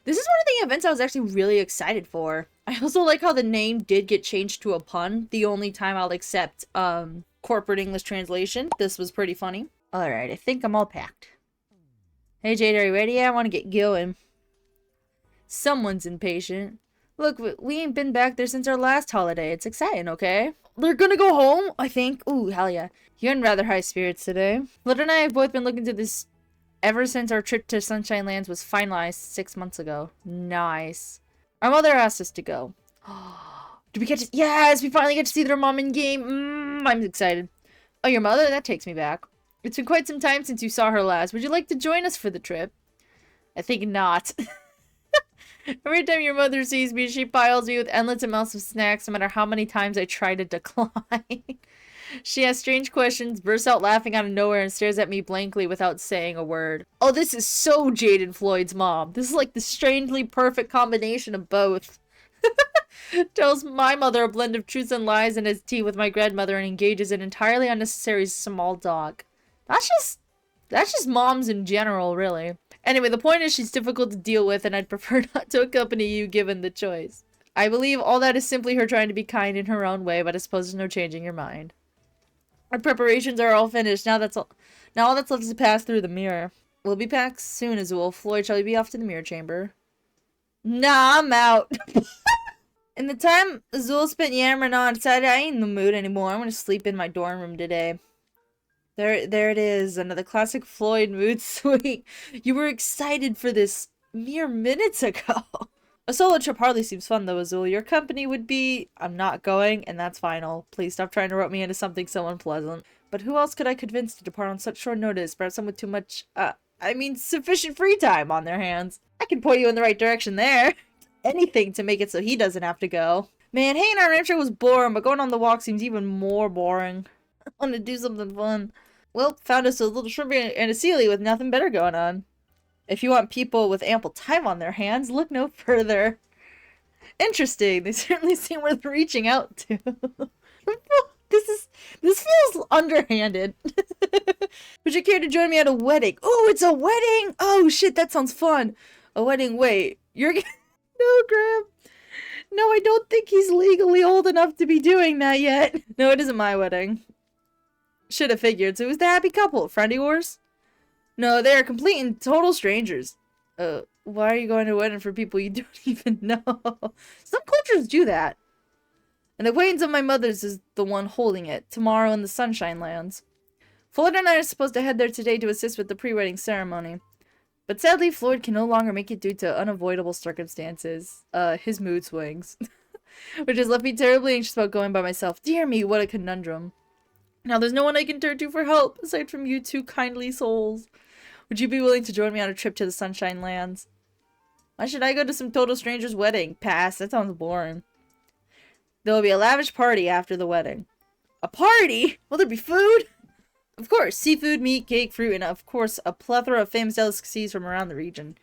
This is one of the events I was actually really excited for. I also like how the name did get changed to a pun. The only time I'll accept corporate English translation. This was pretty funny. Alright, I think I'm all packed. Hey Jade, are you ready? I want to get going. Someone's impatient. Look, we ain't been back there since our last holiday. It's exciting, okay? They're gonna go home, I think. Ooh, hell yeah. You're in rather high spirits today. Floyd and I have both been looking to this ever since our trip to Sunshine Lands was finalized 6 months ago. Nice. Our mother asked us to go. Do we get to... Yes, we finally get to see their mom in game. I'm excited. Oh, your mother? That takes me back. It's been quite some time since you saw her last. Would you like to join us for the trip? I think not. Every time your mother sees me, she piles me with endless amounts of snacks, no matter how many times I try to decline. She asks strange questions, bursts out laughing out of nowhere, and stares at me blankly without saying a word. Oh, this is so Jade and Floyd's mom. This is like the strangely perfect combination of both. Tells my mother a blend of truths and lies in his tea with my grandmother and engages in entirely unnecessary small talk. That's just moms in general, really. Anyway, the point is she's difficult to deal with, and I'd prefer not to accompany you given the choice. I believe all that is simply her trying to be kind in her own way, but I suppose there's no changing your mind. Our preparations are all finished. Now all that's left is to pass through the mirror. We'll be back soon, Azul. Floyd, shall we be off to the mirror chamber? Nah, I'm out. In the time Azul spent yammering on, decided I ain't in the mood anymore. I'm gonna sleep in my dorm room today. There it is, another classic Floyd mood swing. You were excited for this mere minutes ago. A solo trip hardly seems fun though, Azul. Your company would be... I'm not going, and that's final. Please stop trying to rope me into something so unpleasant. But who else could I convince to depart on such short notice? Perhaps someone with too much, sufficient free time on their hands. I can point you in the right direction there. Anything to make it so he doesn't have to go. Man, hanging out Ramshire was boring, but going on the walk seems even more boring. I want to do something fun. Well, found us a little shrimp and a sealy with nothing better going on. If you want people with ample time on their hands, look no further. Interesting. They certainly seem worth reaching out to. This feels underhanded. Would you care to join me at a wedding? Oh, it's a wedding! Oh shit, that sounds fun. A wedding, wait. You're No, Graham. No, I don't think he's legally old enough to be doing that yet. No, it isn't my wedding. Should have figured. So who's the happy couple? Friend of yours? No, they are complete and total strangers. Why are you going to a wedding for people you don't even know? Some cultures do that. And the acquaintance of my mother's is the one holding it, tomorrow in the Sunshine Lands. Floyd and I are supposed to head there today to assist with the pre-wedding ceremony. But sadly, Floyd can no longer make it due to unavoidable circumstances. His mood swings. Which has left me terribly anxious about going by myself. Dear me, what a conundrum. Now there's no one I can turn to for help, aside from you two kindly souls. Would you be willing to join me on a trip to the Sunshine Lands? Why should I go to some total stranger's wedding? Pass, that sounds boring. There will be a lavish party after the wedding. A party? Will there be food? Of course, seafood, meat, cake, fruit, and of course a plethora of famous delicacies from around the region.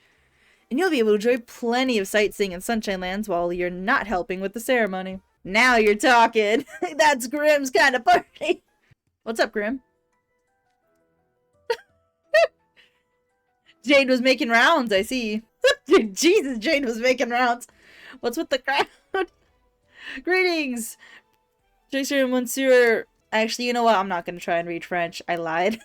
And you'll be able to enjoy plenty of sightseeing in Sunshine Lands while you're not helping with the ceremony. Now you're talking. That's Grimm's kind of party. What's up, Grim? Jade was making rounds, I see. Jesus, Jade was making rounds. What's with the crowd? Greetings! Jason and Monsieur. Actually, you know what? I'm not gonna try and read French. I lied.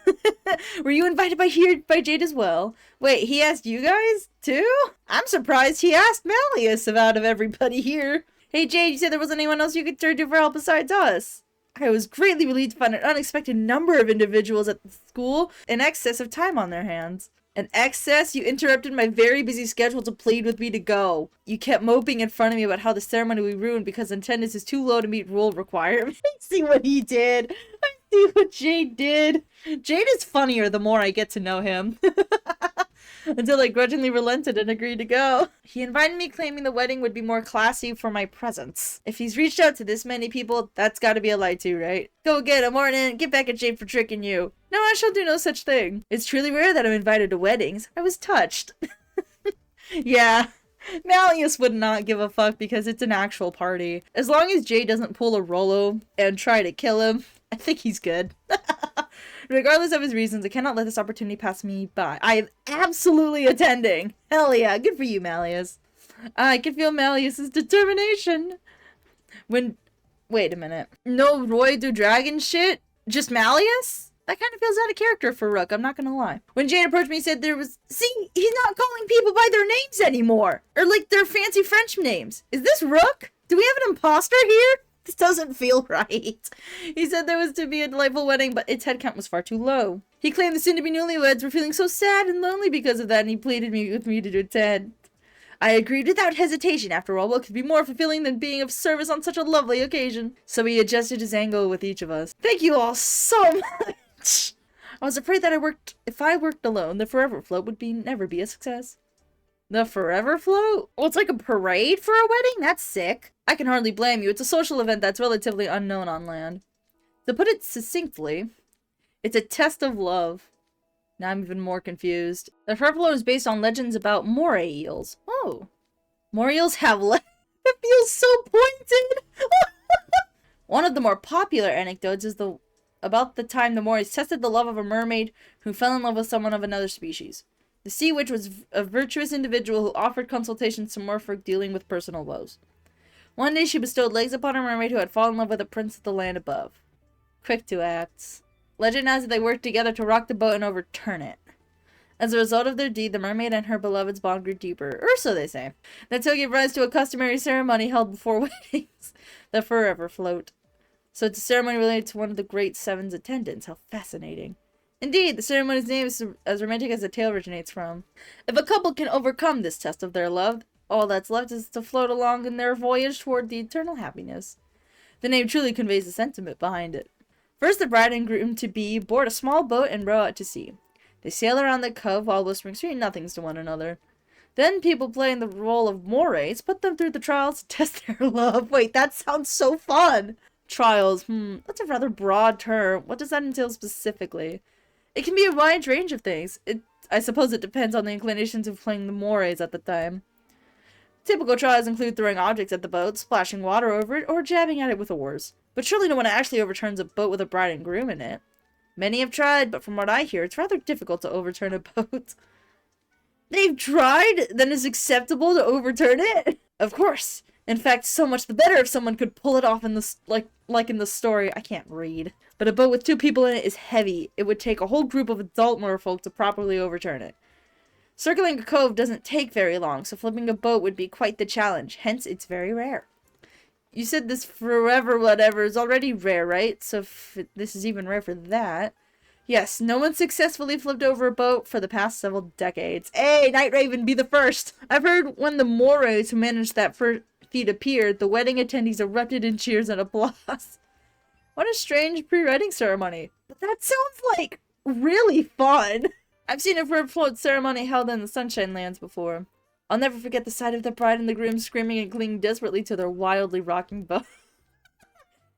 Were you invited by Jade as well? Wait, he asked you guys, too? I'm surprised he asked Malleus out of everybody here. Hey, Jade, you said there wasn't anyone else you could turn to for help besides us. I was greatly relieved to find an unexpected number of individuals at the school in excess of time on their hands. An excess? You interrupted my very busy schedule to plead with me to go. You kept moping in front of me about how the ceremony will be ruined because attendance is too low to meet rule requirements. I see what he did. I see what Jade did. Jade is funnier the more I get to know him. Until I grudgingly relented and agreed to go. He invited me claiming the wedding would be more classy for my presence. If he's reached out to this many people, that's gotta be a lie too, right? Go get him, Morton. Get back at Jade for tricking you. No, I shall do no such thing. It's truly rare that I'm invited to weddings. I was touched. Yeah. Malleus would not give a fuck because it's an actual party. As long as Jade doesn't pull a Rolo and try to kill him, I think he's good. Regardless of his reasons, I cannot let this opportunity pass me by. I am absolutely attending. Hell yeah, good for you, Malleus. I can feel Malleus's determination. Wait a minute. No Roy do Dragon shit? Just Malleus? That kind of feels out of character for Rook, I'm not gonna lie. When Jane approached me, he said see, he's not calling people by their names anymore. Or like their fancy French names. Is this Rook? Do we have an imposter here? This doesn't feel right. He said there was to be a delightful wedding, but its head count was far too low. He claimed the soon-to-be newlyweds were feeling so sad and lonely because of that, and he pleaded with me to attend. I agreed without hesitation. After all, what could be more fulfilling than being of service on such a lovely occasion? So he adjusted his angle with each of us. Thank you all so much. I was afraid that if I worked alone, the Forever Float would never be a success. The Forever Float? Well, it's like a parade for a wedding? That's sick. I can hardly blame you. It's a social event that's relatively unknown on land. To put it succinctly, it's a test of love. Now I'm even more confused. The Forever Float is based on legends about moray eels. Oh. Moray eels have It feels so pointed! One of the more popular anecdotes is about the time the morays tested the love of a mermaid who fell in love with someone of another species. The sea witch was a virtuous individual who offered consultations to merfolk dealing with personal woes. One day she bestowed legs upon a mermaid who had fallen in love with a prince of the land above. Quick to act. Legend has it they worked together to rock the boat and overturn it. As a result of their deed, the mermaid and her beloved's bond grew deeper, or so they say. That so gave rise to a customary ceremony held before weddings, the Forever Float. So it's a ceremony related to one of the Great Seven's attendants. How fascinating. Indeed, the ceremony's name is as romantic as the tale originates from. If a couple can overcome this test of their love, all that's left is to float along in their voyage toward the eternal happiness. The name truly conveys the sentiment behind it. First, the bride and groom-to-be board a small boat and row out to sea. They sail around the cove while whispering sweet nothings to one another. Then people playing the role of morays put them through the trials to test their love. Wait, that sounds so fun! Trials, that's a rather broad term. What does that entail specifically? It can be a wide range of things. I suppose it depends on the inclinations of playing the morays at the time. Typical trials include throwing objects at the boat, splashing water over it, or jabbing at it with oars. But surely no one actually overturns a boat with a bride and groom in it. Many have tried, but from what I hear, it's rather difficult to overturn a boat. They've tried? Then it's acceptable to overturn it? Of course. In fact, so much the better if someone could pull it off in the like in the story. I can't read. But a boat with 2 people in it is heavy. It would take a whole group of adult merfolk to properly overturn it. Circling a cove doesn't take very long, so flipping a boat would be quite the challenge. Hence, it's very rare. You said this forever whatever is already rare, right? So if this is even rare for that. Yes, no one successfully flipped over a boat for the past several decades. Hey, Night Raven, be the first! I've heard when the morays who managed that feat appeared, the wedding attendees erupted in cheers and applause. What a strange pre-wedding ceremony. But that sounds like really fun. I've seen a Forever Float ceremony held in the Sunshine Lands before. I'll never forget the sight of the bride and the groom screaming and clinging desperately to their wildly rocking boat.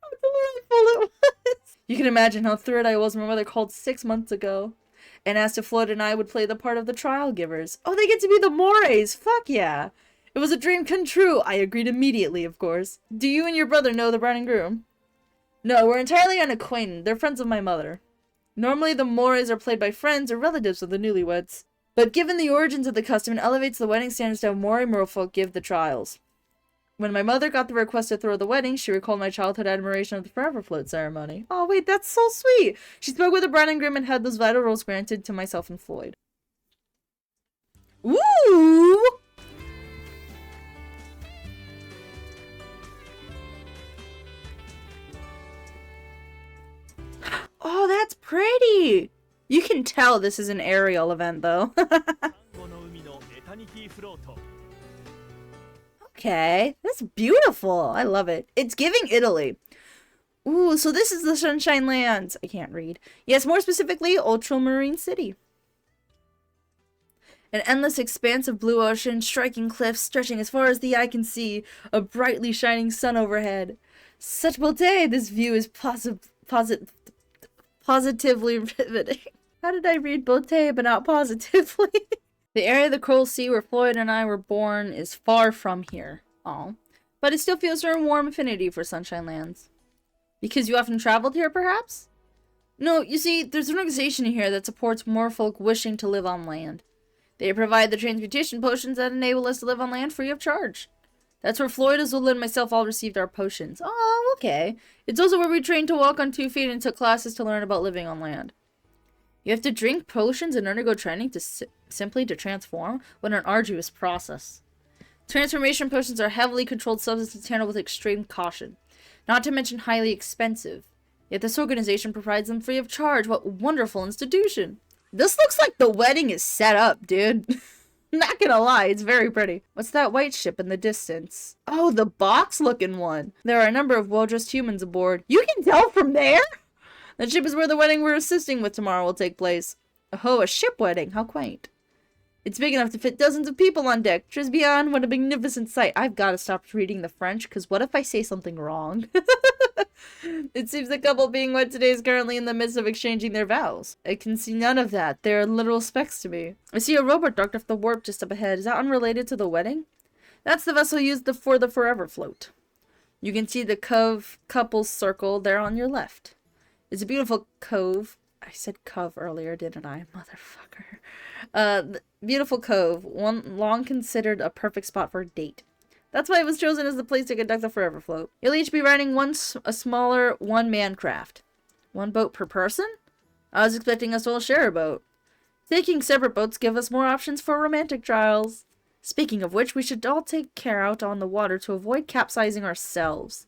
How delightful it was! You can imagine how thrilled I was when my mother called 6 months ago and asked if Floyd and I would play the part of the trial givers. Oh, they get to be the morays! Fuck yeah! It was a dream come true! I agreed immediately, of course. Do you and your brother know the bride and groom? No, we're entirely unacquainted. They're friends of my mother. Normally, the morays are played by friends or relatives of the newlyweds. But given the origins of the custom, it elevates the wedding standards to have moray merfolk give the trials. When my mother got the request to throw the wedding, she recalled my childhood admiration of the Forever Float ceremony. Oh, wait, that's so sweet! She spoke with the bride and groom and had those vital roles granted to myself and Floyd. Ooh! Oh, that's pretty! You can tell this is an aerial event, though. Okay, that's beautiful. I love it. It's giving Italy. Ooh, so this is the Sunshine Lands. I can't read. Yes, more specifically, Ultramarine City. An endless expanse of blue ocean, striking cliffs stretching as far as the eye can see, a brightly shining sun overhead. Such beauté, this view is positively riveting. How did I read beauté but not positively? The area of the Coral Sea where Floyd and I were born is far from here. Oh, but it still feels a warm affinity for Sunshine Lands. Because you often traveled here, perhaps? No, you see, there's an organization here that supports more folk wishing to live on land. They provide the transmutation potions that enable us to live on land free of charge. That's where Floyd, Azula, and myself all received our potions. Oh, okay. It's also where we trained to walk on 2 feet and took classes to learn about living on land. You have to drink potions and undergo training to simply to transform? What an arduous process. Transformation potions are heavily controlled substances handled with extreme caution. Not to mention highly expensive. Yet this organization provides them free of charge. What wonderful institution. This looks like the wedding is set up, dude. Not gonna lie, it's very pretty. What's that white ship in the distance? Oh, the box-looking one. There are a number of well-dressed humans aboard. You can tell from there? That ship is where the wedding we're assisting with tomorrow will take place. Oh, a ship wedding. How quaint. It's big enough to fit dozens of people on deck. Just beyond, what a magnificent sight. I've got to stop reading the French, because what if I say something wrong? It seems the couple being wed today is currently in the midst of exchanging their vows. I can see none of that. They're literal specks to me. I see a rowboat docked off the warp just up ahead. Is that unrelated to the wedding? That's the vessel used for the Forever Float. You can see the cove couples circle there on your left. It's a beautiful cove. I said cove earlier, didn't I? Motherfucker. Beautiful cove. One long considered a perfect spot for a date. That's why it was chosen as the place to conduct the Forever Float. You'll each be riding a smaller one-man craft. 1 boat per person? I was expecting us to all share a boat. Taking separate boats give us more options for romantic trials. Speaking of which, we should all take care out on the water to avoid capsizing ourselves.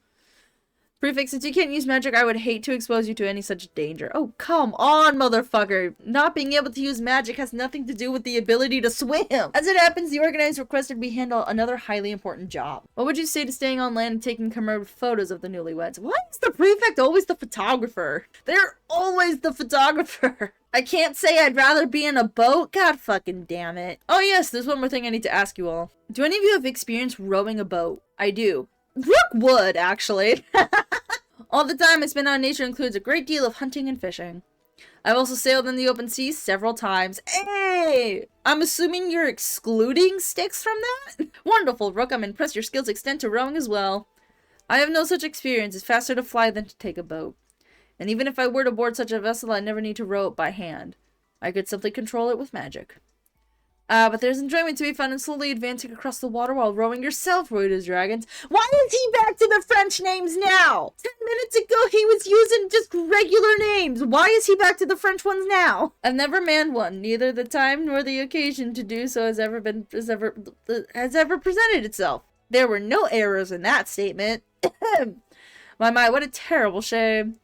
Prefix, since you can't use magic, I would hate to expose you to any such danger. Oh, come on, motherfucker. Not being able to use magic has nothing to do with the ability to swim. As it happens, the organizer requested we handle another highly important job. What would you say to staying on land and taking commemorative photos of the newlyweds? Why is the prefect always the photographer? They're always the photographer. I can't say I'd rather be in a boat. God fucking damn it. Oh yes, there's one more thing I need to ask you all. Do any of you have experience rowing a boat? I do. Brooke would, actually. All the time I spend on nature includes a great deal of hunting and fishing. I've also sailed in the open sea several times. Hey! I'm assuming you're excluding sticks from that? Wonderful, Rook. I'm impressed your skills extend to rowing as well. I have no such experience. It's faster to fly than to take a boat. And even if I were to board such a vessel, I'd never need to row it by hand. I could simply control it with magic. But there's enjoyment to be found in slowly advancing across the water while rowing yourself, Roida's Dragons. Why is he back to the French names now? 10 minutes ago he was using just regular names. Why is he back to the French ones now? I've never manned one. Neither the time nor the occasion to do so has ever presented itself. There were no errors in that statement. My, what a terrible shame.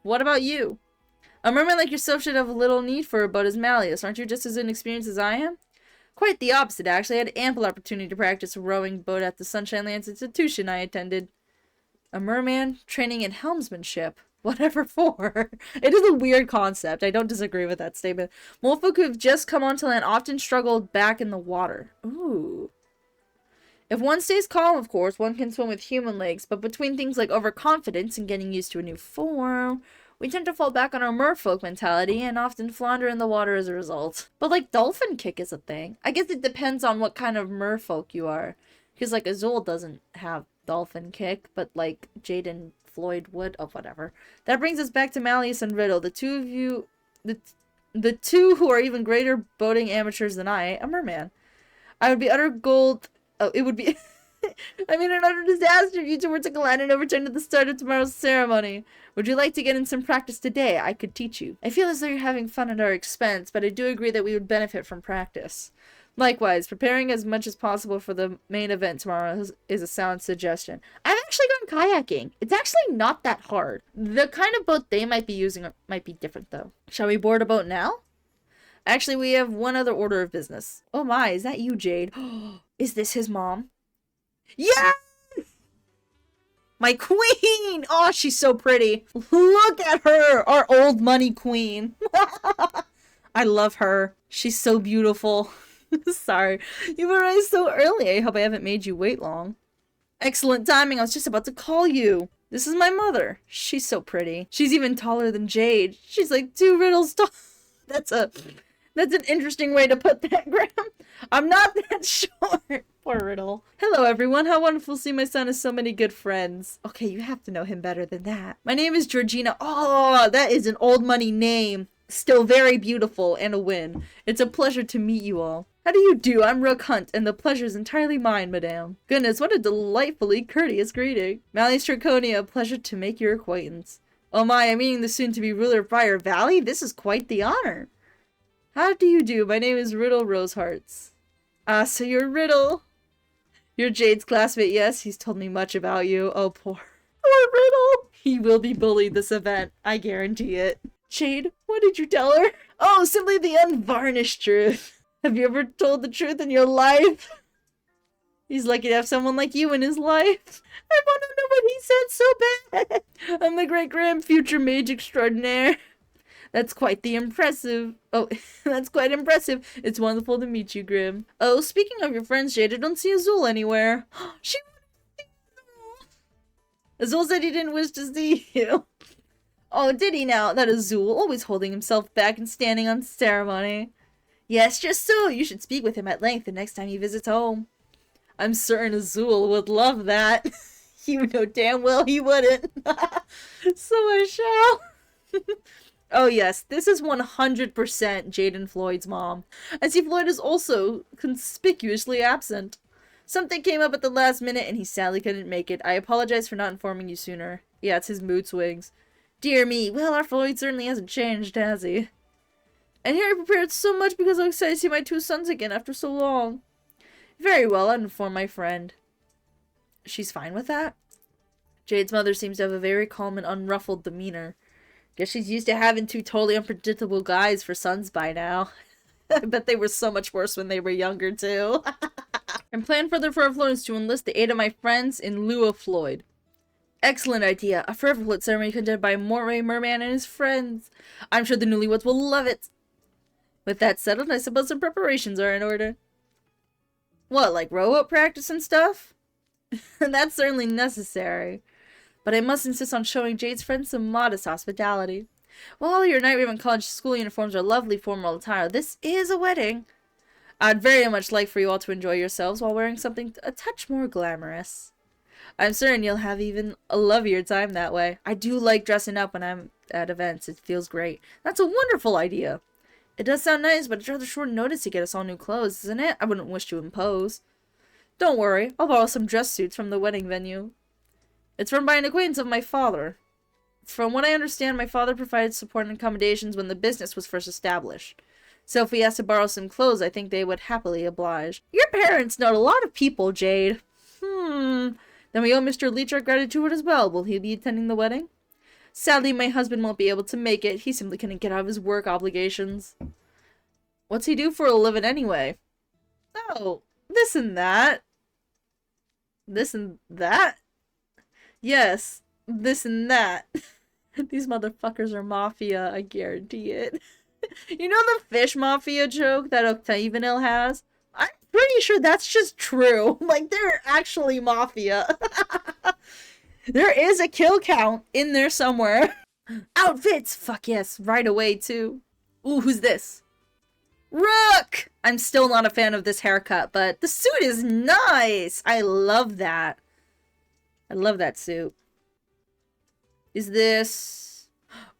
What about you? A merman like yourself should have little need for a boat as Malleus. Aren't you just as inexperienced as I am? Quite the opposite, actually. I had ample opportunity to practice a rowing boat at the Sunshine Lands institution I attended. A merman training in helmsmanship. Whatever for. It is a weird concept. I don't disagree with that statement. Molefolk who have just come onto land often struggled back in the water. Ooh. If one stays calm, of course, one can swim with human legs, but between things like overconfidence and getting used to a new form, we tend to fall back on our merfolk mentality and often flounder in the water as a result. But like dolphin kick is a thing. I guess it depends on what kind of merfolk you are. Because like Azul doesn't have dolphin kick, but like Jade and Floyd would. Oh, whatever. That brings us back to Malleus and Riddle. The two of you, the two who are even greater boating amateurs than I, a merman. I would be utter gold. Oh, it would be... I mean, an utter disaster if you two were to collide and overturn at the start of tomorrow's ceremony. Would you like to get in some practice today? I could teach you. I feel as though you're having fun at our expense, but I do agree that we would benefit from practice. Likewise, preparing as much as possible for the main event tomorrow is a sound suggestion. I've actually gone kayaking. It's actually not that hard. The kind of boat they might be using might be different, though. Shall we board a boat now? Actually, we have one other order of business. Oh my, is that you, Jade? Is this his mom? Yes! My queen! Oh, she's so pretty. Look at her! Our old money queen. I love her. She's so beautiful. Sorry. You arrived so early. I hope I haven't made you wait long. Excellent timing. I was just about to call you. This is my mother. She's so pretty. She's even taller than Jade. She's like 2 riddles tall. That's an interesting way to put that, Graham. I'm not that short. Poor Riddle. Hello, everyone. How wonderful to see my son has so many good friends. Okay, you have to know him better than that. My name is Georgina. Oh, that is an old money name. Still very beautiful and a win. It's a pleasure to meet you all. How do you do? I'm Rook Hunt, and the pleasure is entirely mine, madame. Goodness, what a delightfully courteous greeting. Malleus Draconia, pleasure to make your acquaintance. Oh my, I'm meeting the soon-to-be ruler of Briar Valley? This is quite the honor. How do you do? My name is Riddle Rosehearts. Ah, so you're Riddle. You're Jade's classmate, yes? He's told me much about you. Oh, poor Riddle. He will be bullied this event. I guarantee it. Jade, what did you tell her? Oh, simply the unvarnished truth. Have you ever told the truth in your life? He's lucky to have someone like you in his life. I want to know what he said so bad. I'm the great-grand future mage extraordinaire. That's quite impressive. That's quite impressive. It's wonderful to meet you, Grim. Oh, speaking of your friends, Jade, I don't see Azul anywhere. She Azul said he didn't wish to see you. Oh, did he now? That Azul, always holding himself back and standing on ceremony. Yes, just so. You should speak with him at length the next time he visits home. I'm certain Azul would love that. You know damn well he wouldn't. So I shall. Oh yes, this is 100% Jade and Floyd's mom. I see Floyd is also conspicuously absent. Something came up at the last minute and he sadly couldn't make it. I apologize for not informing you sooner. Yeah, it's his mood swings. Dear me, well, our Floyd certainly hasn't changed, has he? And here I prepared so much because I'm excited to see my two sons again after so long. Very well, I'll inform my friend. She's fine with that? Jade's mother seems to have a very calm and unruffled demeanor. Guess she's used to having two totally unpredictable guys for sons by now. I bet they were so much worse when they were younger, too. And plan further for our Floyd is to enlist the aid of my friends in lieu of Floyd. Excellent idea. A forever float ceremony conducted by Moray Merman and his friends. I'm sure the newlyweds will love it. With that settled, I suppose some preparations are in order. What, like rowboat practice and stuff? That's certainly necessary. But I must insist on showing Jade's friends some modest hospitality. While all your Night Raven College school uniforms are lovely formal attire, this is a wedding. I'd very much like for you all to enjoy yourselves while wearing something a touch more glamorous. I'm certain you'll have even a lovelier time that way. I do like dressing up when I'm at events. It feels great. That's a wonderful idea. It does sound nice, but it's rather short notice to get us all new clothes, isn't it? I wouldn't wish to impose. Don't worry, I'll borrow some dress suits from the wedding venue. It's run by an acquaintance of my father. From what I understand, my father provided support and accommodations when the business was first established. So if we asked to borrow some clothes, I think they would happily oblige. Your parents know a lot of people, Jade. Then we owe Mr. Leach our gratitude as well. Will he be attending the wedding? Sadly, my husband won't be able to make it. He simply couldn't get out of his work obligations. What's he do for a living anyway? Oh, this and that. This and that? Yes, this and that. These motherfuckers are mafia, I guarantee it. You know the fish mafia joke that Octavianil has? I'm pretty sure that's just true. Like, they're actually mafia. There is a kill count in there somewhere. Outfits! Fuck yes, right away too. Ooh, who's this? Rook! I'm still not a fan of this haircut, but the suit is nice! I love that. I love that suit. Is this...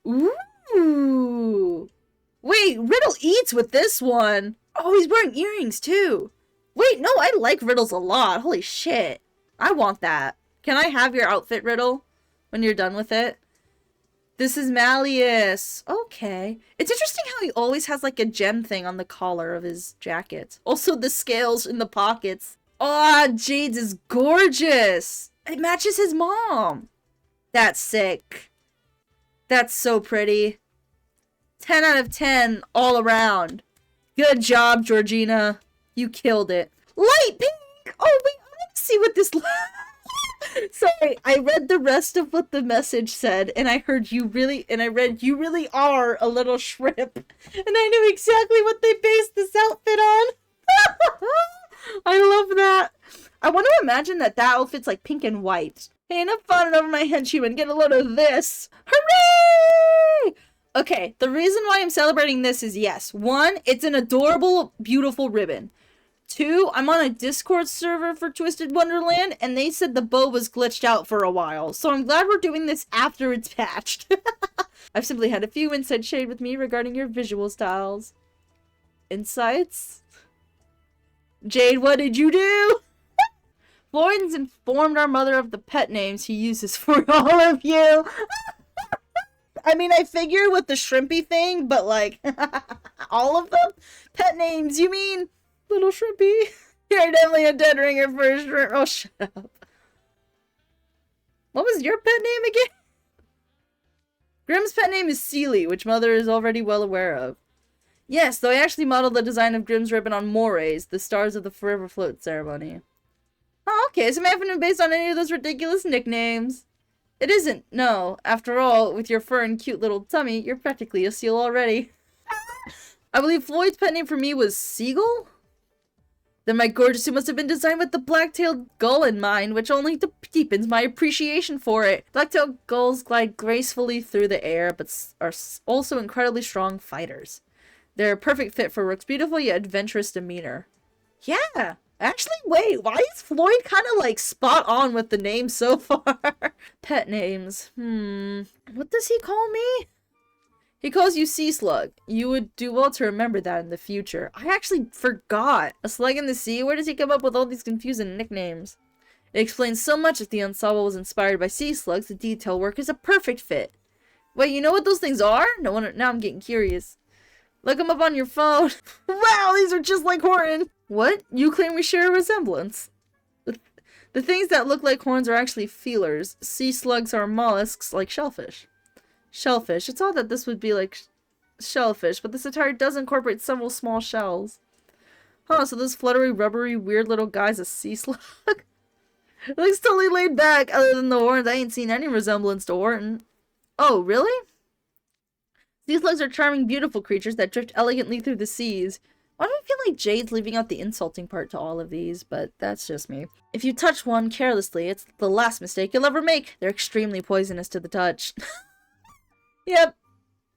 Ooh! Wait, Riddle eats with this one! Oh, he's wearing earrings too! Wait, no, I like Riddles a lot. Holy shit. I want that. Can I have your outfit, Riddle? When you're done with it? This is Malleus. Okay. It's interesting how he always has like a gem thing on the collar of his jacket. Also the scales in the pockets. Oh, Jade's is gorgeous. It matches his mom. That's sick. That's so pretty. 10 out of 10 all around. Good job, Georgina. You killed it. Light pink! Oh, wait, I want to see what this... Sorry, I read the rest of what the message said, and I heard you really... And I read, you really are a little shrimp. And I knew exactly what they based this outfit on. I love that. I want to imagine that that outfit's like pink and white. Hey, enough fawning over my henchman. Get a load of this. Hooray! Okay, the reason why I'm celebrating this is yes. One, it's an adorable, beautiful ribbon. 2, I'm on a Discord server for Twisted Wonderland, and they said the bow was glitched out for a while. So I'm glad we're doing this after it's patched. I've simply had a few inside shade with me regarding your visual styles. Insights? Jade, what did you do? Floyd's informed our mother of the pet names he uses for all of you. I mean, I figure with the shrimpy thing, but like, all of them? Pet names, you mean? Little shrimpy. You're definitely a dead ringer for a shrimp. Oh, shut up. What was your pet name again? Grimm's pet name is Seely, which Mother is already well aware of. Yes, though I actually modeled the design of Grimm's ribbon on morays, the stars of the Forever Float ceremony. Oh, okay, so it may have been based on any of those ridiculous nicknames. It isn't, no. After all, with your fur and cute little tummy, you're practically a seal already. I believe Floyd's pet name for me was Seagull? Then my gorgeous suit must have been designed with the black-tailed gull in mind, which only deepens my appreciation for it. Black-tailed gulls glide gracefully through the air, but are also incredibly strong fighters. They're a perfect fit for Rook's beautiful yet adventurous demeanor. Yeah! Actually, wait, why is Floyd kind of like spot on with the name so far? Pet names. What does he call me? He calls you Sea Slug. You would do well to remember that in the future. I actually forgot. A slug in the sea? Where does he come up with all these confusing nicknames? It explains so much if the ensemble was inspired by sea slugs. The detail work is a perfect fit. Wait, you know what those things are? No wonder, now I'm getting curious. Look them up on your phone. Wow, these are just like Horton. What? You claim we share a resemblance? The things that look like horns are actually feelers. Sea slugs are mollusks like shellfish. Shellfish. It's odd that this would be like shellfish, but this attire does incorporate several small shells. Huh, so this fluttery, rubbery, weird little guy's a sea slug? It looks totally laid back. Other than the horns, I ain't seen any resemblance to Horton. Oh, really? Sea slugs are charming, beautiful creatures that drift elegantly through the seas. Why do I feel like Jade's leaving out the insulting part to all of these? But that's just me. If you touch one carelessly, it's the last mistake you'll ever make. They're extremely poisonous to the touch. Yep.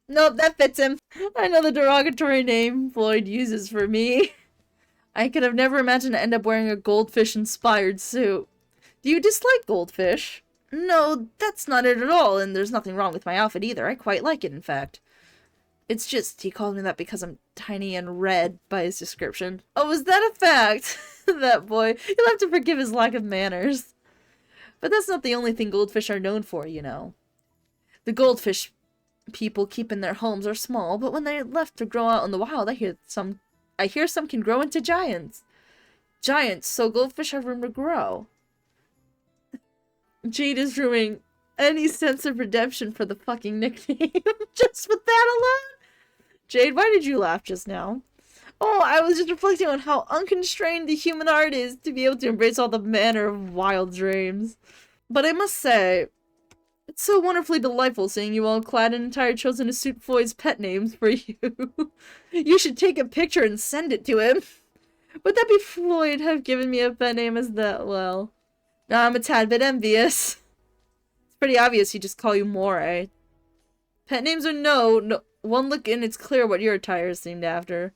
Nope, that fits him. I know the derogatory name Floyd uses for me. I could have never imagined to end up wearing a goldfish-inspired suit. Do you dislike goldfish? No, that's not it at all, and there's nothing wrong with my outfit either. I quite like it, in fact. It's just, he called me that because I'm tiny and red by his description. Oh, is that a fact? That boy. You'll have to forgive his lack of manners. But that's not the only thing goldfish are known for, you know. The goldfish people keep in their homes are small, but when they're left to grow out in the wild, I hear some can grow into giants. Giants, so goldfish have room to grow. Jade is ruining any sense of redemption for the fucking nickname. Just with that alone? Jade, why did you laugh just now? Oh, I was just reflecting on how unconstrained the human heart is to be able to embrace all the manner of wild dreams. But I must say, it's so wonderfully delightful seeing you all clad in entire chosen to suit Floyd's pet names for you. You should take a picture and send it to him. Would that be Floyd have given me a pet name as that? Well, now I'm a tad bit envious. It's pretty obvious he just call you Moray. Pet names or no, one look in, it's clear what your attire is themed after.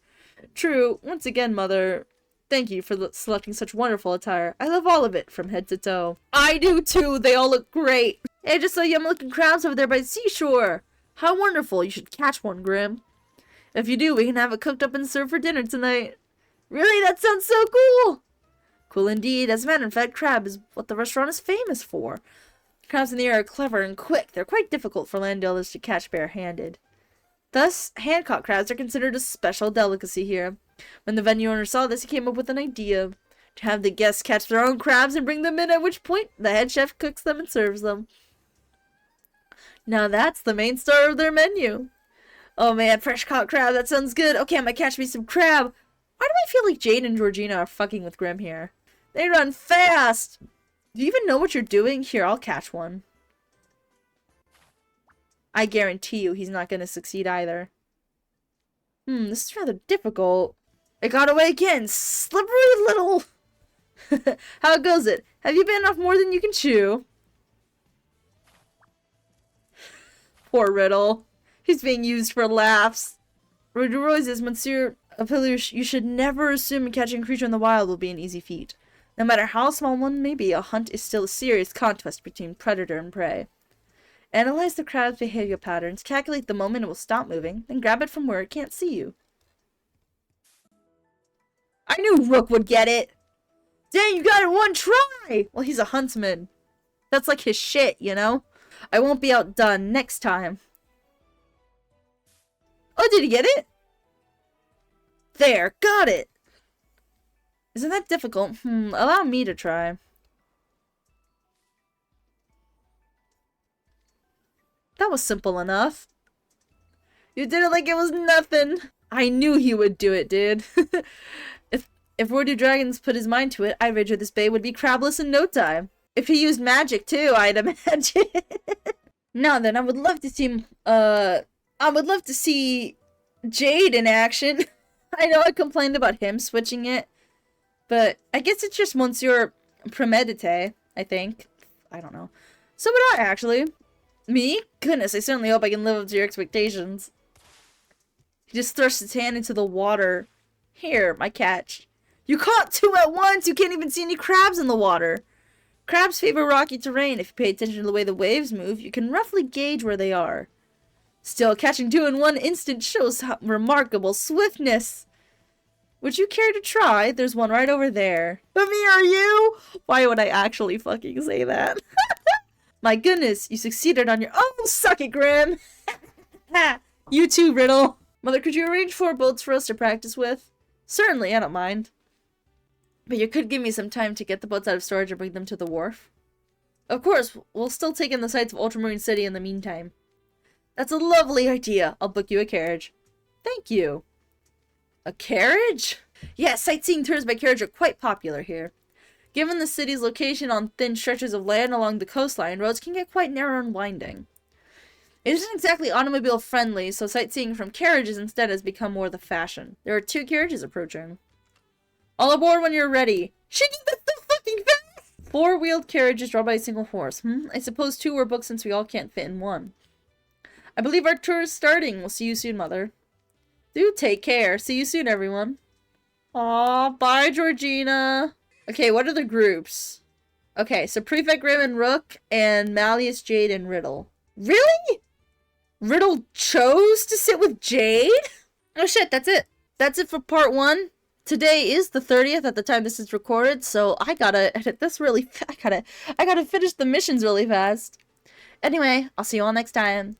True, once again, Mother, thank you for selecting such wonderful attire. I love all of it, from head to toe. I do too, they all look great. Hey, just saw yum-looking crabs over there by the seashore. How wonderful, you should catch one, Grim. If you do, we can have it cooked up and served for dinner tonight. Really? That sounds so cool! Cool indeed. As a matter of fact, crab is what the restaurant is famous for. Crabs in the air are clever and quick. They're quite difficult for land dwellers to catch bare-handed. Thus, hand-caught crabs are considered a special delicacy here. When the venue owner saw this, he came up with an idea. To have the guests catch their own crabs and bring them in, at which point the head chef cooks them and serves them. Now that's the main star of their menu. Oh man, fresh caught crab, that sounds good. Okay, I'm gonna catch me some crab. Why do I feel like Jade and Georgina are fucking with Grim here? They run fast! Do you even know what you're doing? Here, I'll catch one. I guarantee you he's not gonna succeed either. This is rather difficult. It got away again! Slippery little... How goes it? Have you bitten off more than you can chew? Poor Riddle. He's being used for laughs. Rude Roy's is Monsieur A Peluche, you should never assume catching a creature in the wild will be an easy feat. No matter how small one may be, a hunt is still a serious contest between predator and prey. Analyze the crab's behavior patterns, calculate the moment it will stop moving, then grab it from where it can't see you. I knew Rook would get it! Dang, you got it in one try! Well, he's a huntsman. That's like his shit, you know? I won't be outdone next time. Oh, did he get it? There, got it! Isn't that difficult? Allow me to try. That was simple enough. You did it like it was nothing. I knew he would do it, dude. If Roydu Dragons put his mind to it, I'd wager this bay would be crabless in no time. If he used magic too, I'd imagine. Now then, I would love to see Jade in action. I know I complained about him switching it, but I guess it's just Monsieur Premedite, I think. I don't know. So would I, actually. Me? Goodness, I certainly hope I can live up to your expectations. He just thrusts his hand into the water. Here, my catch. You caught two at once! You can't even see any crabs in the water! Crabs favor rocky terrain. If you pay attention to the way the waves move, you can roughly gauge where they are. Still, catching two in one instant shows remarkable swiftness. Would you care to try? There's one right over there. But me or you? Why would I actually fucking say that? My goodness, you succeeded on your— Oh, suck it, Grim! You too, Riddle. Mother, could you arrange 4 boats for us to practice with? Certainly, I don't mind. But you could give me some time to get the boats out of storage and bring them to the wharf. Of course, we'll still take in the sights of Ultramarine City in the meantime. That's a lovely idea. I'll book you a carriage. Thank you. A carriage? Yes, sightseeing tours by carriage are quite popular here. Given the city's location on thin stretches of land along the coastline, roads can get quite narrow and winding. It isn't exactly automobile friendly, so sightseeing from carriages instead has become more the fashion. There are 2 carriages approaching. All aboard when you're ready. She did that so fucking fast! 4-wheeled carriages drawn by a single horse. I suppose 2 were booked since we all can't fit in one. I believe our tour is starting. We'll see you soon, Mother. Do take care. See you soon, everyone. Aw, bye, Georgina. Okay, what are the groups? Okay, so Prefect Grim and Rook, and Malleus, Jade, and Riddle. Really? Riddle chose to sit with Jade? Oh shit, that's it. That's it for part 1. Today is the 30th at the time this is recorded, so I gotta edit this really I gotta finish the missions really fast. Anyway, I'll see you all next time.